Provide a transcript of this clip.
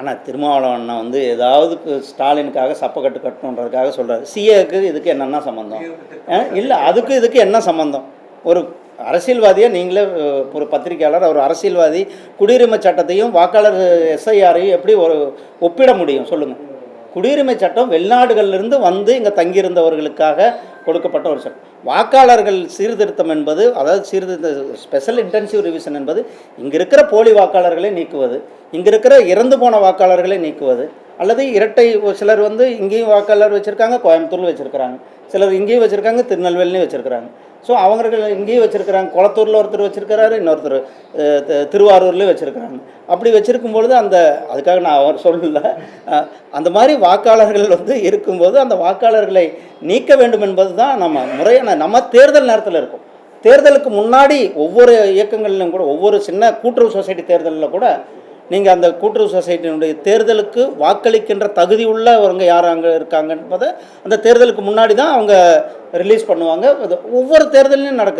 ஆனால் திருமாவளவன் அண்ணா வந்து ஏதாவது ஸ்டாலினுக்காக சப்பக்கட்டு கட்டணுன்றதுக்காக சொல்கிறார். சிஏக்கு இதுக்கு என்னென்ன சம்மந்தம்? இல்லை, அதுக்கு இதுக்கு என்ன சம்மந்தம்? ஒரு அரசியல்வாதியாக நீங்களே ஒரு பத்திரிகையாளர், ஒரு அரசியல்வாதி குடியுரிமை சட்டத்தையும் வாக்காளர் எஸ்ஐஆரையும் எப்படி ஒரு ஒப்பிட முடியும் சொல்லுங்கள்? குடியுரிமை சட்டம் வெளிநாடுகளிலிருந்து வந்து இங்கே தங்கியிருந்தவர்களுக்காக கொடுக்கப்பட்ட ஒரு சட்டம். வாக்காளர்கள் சீர்திருத்தம் என்பது, அதாவது சீர்திருத்த ஸ்பெஷல் இன்டென்சிவ் ரிவிஷன் என்பது இங்கே இருக்கிற போலி வாக்காளர்களை நீக்குவது, இங்கே இருக்கிற இறந்து போன வாக்காளர்களை நீக்குவது, அல்லது இரட்டை. சிலர் வந்து இங்கேயும் வாக்காளர் வச்சுருக்காங்க, கோயம்புத்தூரில் வச்சுருக்கிறாங்க, சிலர் இங்கேயும் வச்சுருக்காங்க, திருநெல்வேலிலையும் வச்சுருக்கிறாங்க. ஸோ அவர்கள் இங்கேயும் வச்சுருக்கிறாங்க, குளத்தூரில் ஒருத்தர் வச்சுருக்கிறாரு, இன்னொருத்தர் திருவாரூர்லேயும் வச்சுருக்கிறாங்க. அப்படி வச்சுருக்கும் பொழுது அதுக்காக நான் அவர் சொல்லல, அந்த மாதிரி வாக்காளர்கள் வந்து இருக்கும்போது அந்த வாக்காளர்களை நீக்க வேண்டும் என்பது தான் நம்ம தேர்தல் நேரத்தில் இருக்கும். தேர்தலுக்கு முன்னாடி ஒவ்வொரு இயக்கங்களிலும் கூட, ஒவ்வொரு சின்ன கூட்டுறவு சொசைட்டி தேர்தலில் கூட நீங்கள் அந்த கூட்டுறவு சொசைட்டியினுடைய தேர்தலுக்கு வாக்களிக்கின்ற தகுதி உள்ளவங்க யார் அங்கே இருக்காங்க என்பதை அந்த தேர்தலுக்கு முன்னாடி தான் அவங்க ரிலீஸ் பண்ணுவாங்க. ஒவ்வொரு தேர்தலையும் நடக்குது.